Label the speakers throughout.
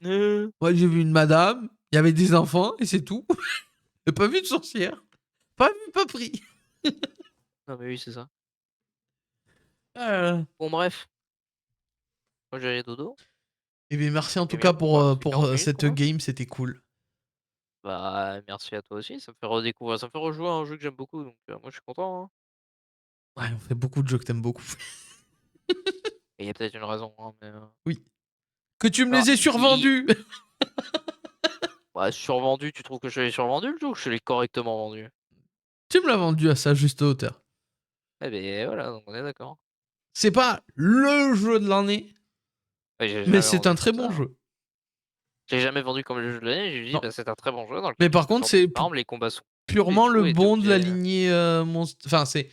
Speaker 1: Moi, j'ai vu une madame, il y avait des enfants et c'est tout. J'ai pas vu de sorcière. Pas vu, pas pris.
Speaker 2: Non, mais oui, c'est ça.
Speaker 1: Ah.
Speaker 2: Bon, bref. Moi, j'allais dodo.
Speaker 1: Eh bien, merci en tout
Speaker 2: J'aime
Speaker 1: cas
Speaker 2: bien qu'on parle, ça fait
Speaker 1: pour
Speaker 2: 40 minutes
Speaker 1: cette
Speaker 2: quand même.
Speaker 1: game, c'était cool.
Speaker 2: Bah, merci à toi aussi, ça me fait redécouvrir, ça me fait rejouer à un jeu que j'aime beaucoup, donc moi je suis content, hein.
Speaker 1: Ouais, on fait beaucoup de jeux que t'aimes beaucoup.
Speaker 2: Et il y a peut-être une raison, hein, mais
Speaker 1: Oui. Que tu me
Speaker 2: alors,
Speaker 1: les aies
Speaker 2: i
Speaker 1: survendus.
Speaker 2: bah, survendu, tu trouves que je l'ai survendu le jeu ou que je l'ai correctement vendu?
Speaker 1: Tu me l'as vendu à sa juste hauteur.
Speaker 2: Eh beh, voilà, donc on est d'accord.
Speaker 1: C'est pas le jeu de l'année,
Speaker 2: Ouais, j'ai
Speaker 1: mais
Speaker 2: jamais
Speaker 1: c'est un
Speaker 2: vendu
Speaker 1: très
Speaker 2: comme
Speaker 1: bon
Speaker 2: ça, hein.
Speaker 1: jeu.
Speaker 2: Je l'ai jamais vendu comme le jeu de l'année, j'ai dit:
Speaker 1: Non.
Speaker 2: «Bah, c'est un très bon jeu dans lequel
Speaker 1: Mais
Speaker 2: tu
Speaker 1: par
Speaker 2: peux
Speaker 1: contre,
Speaker 2: faire des
Speaker 1: c'est
Speaker 2: armes, les combats sont cool et
Speaker 1: purement le
Speaker 2: tout et tu es
Speaker 1: bon de la
Speaker 2: obligé»
Speaker 1: lignée Enfin, c'est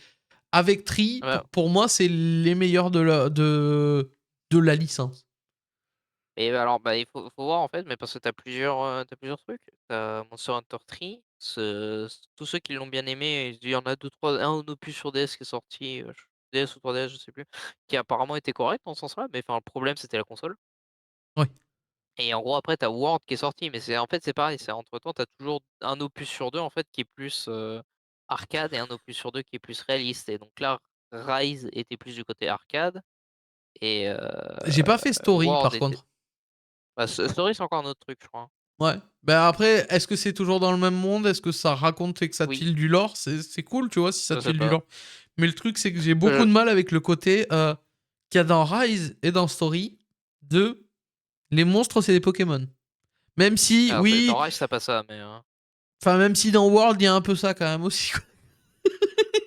Speaker 1: avec Tree,
Speaker 2: ah bah
Speaker 1: pour moi, c'est les meilleurs de la licence.
Speaker 2: et bah, alors, bah, il faut voir en fait, mais parce que tu plusieurs trucs. Tu as Monster Hunter 3, tous ceux qui l'ont bien aimé, il y en a deux trois un opus sur DS qui est sorti, DS ou 3DS, je sais plus, qui apparemment était correct dans ce sens-là, mais enfin le problème c'était la console
Speaker 1: Oui.
Speaker 2: et en gros après tu as World qui est sorti, mais c'est en fait c'est pareil, c'est entre temps tu as toujours un opus sur 2 en fait qui est plus, arcade et un opus sur 2 qui est plus réaliste et donc là, Rise était plus du côté arcade et
Speaker 1: J'ai pas fait Story,
Speaker 2: World
Speaker 1: par
Speaker 2: était
Speaker 1: contre.
Speaker 2: bah, Story c'est encore un autre truc je crois, hein.
Speaker 1: Ouais. Bah après, est-ce que c'est toujours dans le même monde? Est-ce que ça raconte et que ça te
Speaker 2: Oui,
Speaker 1: file du lore? C'est cool, tu vois, si ça
Speaker 2: je
Speaker 1: te
Speaker 2: sais
Speaker 1: file du
Speaker 2: pas.
Speaker 1: lore. Mais le truc, c'est que j'ai beaucoup
Speaker 2: Je
Speaker 1: de mal avec le côté qu'il y a dans Rise et dans Story de les monstres, c'est des Pokémon. Même si,
Speaker 2: alors c'est
Speaker 1: oui,
Speaker 2: dans Rise, tu pas ça, mais
Speaker 1: enfin, même si dans World, il y a un peu ça quand même aussi.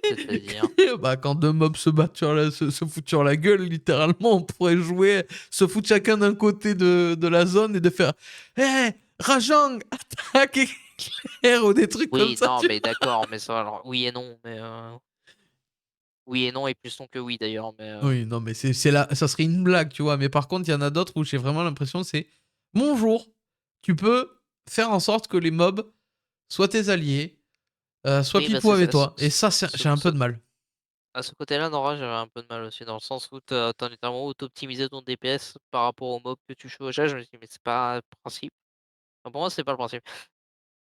Speaker 2: c'est-à-dire?
Speaker 1: Bah, quand deux mobs se battent se foutent sur la gueule, littéralement, on pourrait jouer, se foutre chacun d'un côté de la zone et de faire hé, Rajang, attaque éclair ou des trucs comme
Speaker 2: Oui,
Speaker 1: ça,
Speaker 2: non,
Speaker 1: tu
Speaker 2: mais d'accord, mais ça alors oui et non, mais oui et non et plus non que oui d'ailleurs, mais
Speaker 1: vois. Oui, non, mais c'est là, ça serait une blague, tu vois. Mais par contre, il y en a d'autres où j'ai vraiment l'impression c'est bonjour, tu peux faire en sorte que les mobs soient tes alliés, soient
Speaker 2: oui, bah,
Speaker 1: pipou
Speaker 2: c'est
Speaker 1: avec
Speaker 2: ça,
Speaker 1: toi. Et ça, j'ai un peu de mal.
Speaker 2: à ce côté-là, dans Rage, j'avais un peu de mal aussi, dans le sens où tu as littéralement auto-optimisé ton DPS par rapport au mob que tu chevauchais. Je me suis dit: «Mais c'est pas le principe». Enfin, pour moi, c'est pas le principe.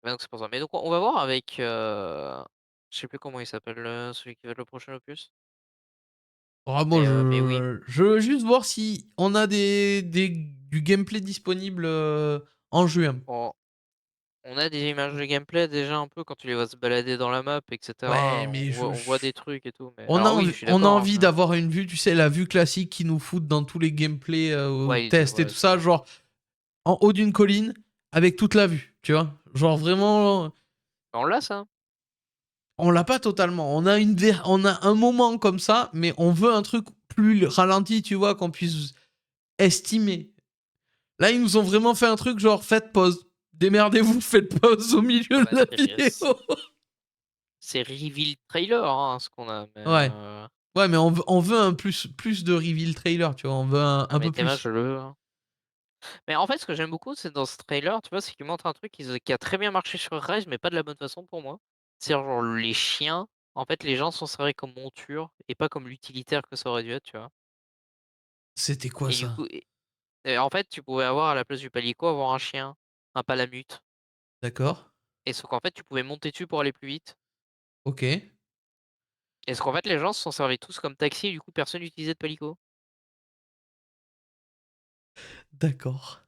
Speaker 2: Mais donc c'est pour ça. Mais donc on va voir avec, je sais plus comment il s'appelle, celui qui va être le prochain opus.
Speaker 1: Ah, moi,
Speaker 2: Mais oui.
Speaker 1: je veux juste voir si on a du gameplay disponible en juin.
Speaker 2: On on a des images de gameplay déjà un peu quand tu les vois se balader dans la map et
Speaker 1: Ouais,
Speaker 2: cetera,
Speaker 1: mais
Speaker 2: on voit des trucs et tout, mais
Speaker 1: on a
Speaker 2: alors oui,
Speaker 1: envie,
Speaker 2: je suis
Speaker 1: on a
Speaker 2: d'accord, hein,
Speaker 1: envie d'avoir une vue, tu sais, la vue classique qui nous foutent dans tous les gameplays,
Speaker 2: Wild,
Speaker 1: tests et
Speaker 2: ouais,
Speaker 1: tout
Speaker 2: c'est
Speaker 1: ça,
Speaker 2: ça.
Speaker 1: genre en haut d'une colline avec toute la vue, tu vois. Genre vraiment,
Speaker 2: On l'a ça?
Speaker 1: on l'a pas totalement. On a un moment comme ça, mais on veut un truc plus ralenti, tu vois, qu'on puisse estimer. Là, ils nous ont vraiment fait un truc genre faites pause. Démerdez-vous, faites pause au
Speaker 2: Ah
Speaker 1: milieu de
Speaker 2: bah,
Speaker 1: la vidéo.
Speaker 2: c'est reveal trailer, hein, ce qu'on a, mais
Speaker 1: Ouais. Ouais, mais on veut un plus de reveal trailer, tu vois. On veut
Speaker 2: ah
Speaker 1: un
Speaker 2: mais
Speaker 1: peu
Speaker 2: Théma,
Speaker 1: plus.
Speaker 2: je le veux, hein. Mais en fait, ce que j'aime beaucoup, c'est dans ce trailer, tu vois, c'est qu'il montre un truc qui a très bien marché sur Rise, mais pas de la bonne façon pour moi. C'est genre les chiens, en fait, les gens s'en servaient comme monture et pas comme l'utilitaire que ça aurait dû être, tu vois?
Speaker 1: C'était quoi
Speaker 2: Et du
Speaker 1: ça?
Speaker 2: coup en fait, tu pouvais avoir à la place du palico, avoir un chien, un palamute.
Speaker 1: D'accord.
Speaker 2: Et sauf qu'en fait, tu pouvais monter dessus pour aller plus vite.
Speaker 1: Ok.
Speaker 2: Et sauf qu'en fait, les gens s'en servaient tous comme taxi et du coup, personne n'utilisait de Palico.
Speaker 1: D'accord.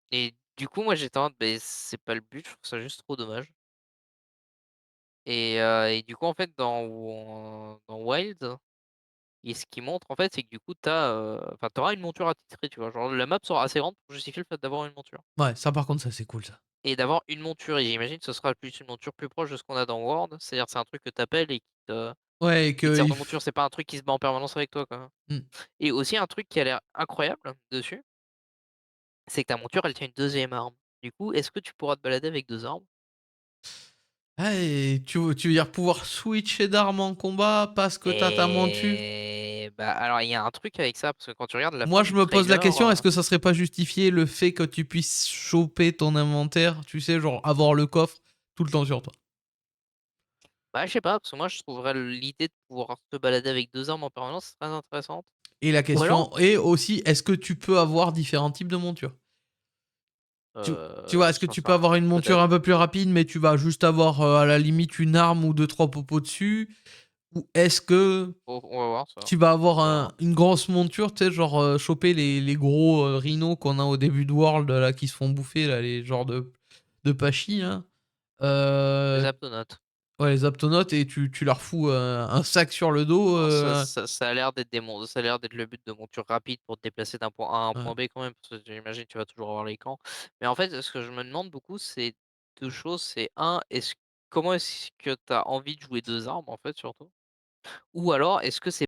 Speaker 2: Et du coup, moi, j'étais en mode: «Beh, c'est pas le but, je trouve ça juste trop dommage». Et du coup, en fait, dans Wild et ce qui montre, en fait, c'est que du coup, enfin, tu auras une monture attitrée, tu vois? Genre la map sera assez grande pour justifier le fait d'avoir une monture.
Speaker 1: Ouais, ça par contre, ça c'est cool ça.
Speaker 2: Et d'avoir une monture et j'imagine que ce sera plus une monture plus proche de ce qu'on a dans World. C'est-à-dire, c'est un truc que tu appelles et
Speaker 1: Ouais, et
Speaker 2: qui te
Speaker 1: que
Speaker 2: sert de monture, c'est pas un truc qui se bat en permanence avec toi, quoi.
Speaker 1: Hmm.
Speaker 2: Et aussi un truc qui a l'air incroyable dessus, c'est que ta monture, elle tient une deuxième arme. Du coup, est-ce que tu pourras te balader avec 2 armes?
Speaker 1: Ah, et tu veux dire pouvoir switcher d'armes en combat parce que t'as ta monture?
Speaker 2: Et bah, alors il y a un truc avec ça, parce que quand tu regardes la
Speaker 1: Moi,
Speaker 2: fin
Speaker 1: je
Speaker 2: du
Speaker 1: me pose la
Speaker 2: trailer,
Speaker 1: question, est-ce que ça serait pas justifié le fait que tu puisses choper ton inventaire, tu sais, genre avoir le coffre tout le temps sur toi?
Speaker 2: bah, je sais pas, parce que moi je trouverais l'idée de pouvoir te balader avec 2 armes en permanence très intéressante.
Speaker 1: Et la
Speaker 2: Ou alors
Speaker 1: question est aussi, est-ce que tu peux avoir différents types de montures? Tu vois, est-ce que tu peux
Speaker 2: Sincèrement,
Speaker 1: avoir une monture
Speaker 2: peut-être.
Speaker 1: un peu plus rapide, mais tu vas juste avoir, à la limite une arme ou deux trois popos dessus? Ou est-ce que
Speaker 2: On va voir ça,
Speaker 1: tu vas avoir
Speaker 2: on verra.
Speaker 1: une grosse monture, tu sais, genre, choper les gros, rhinos qu'on a au début de World, là, qui se font bouffer, là, les genres de pachis, là.
Speaker 2: Les
Speaker 1: Heu,
Speaker 2: aptonautes.
Speaker 1: ouais, les aptonautes et tu leur fous, un sac sur le dos,
Speaker 2: Non, ça a l'air d'être ça a l'air d'être le but de monture rapide pour te déplacer d'un point A à un
Speaker 1: ouais.
Speaker 2: point B quand même, parce que j'imagine tu vas toujours avoir les camps. Mais en fait, ce que je me demande beaucoup, c'est 2 choses, c'est un, comment est-ce que tu as envie de jouer 2 armes en fait surtout? Ou alors est-ce que c'est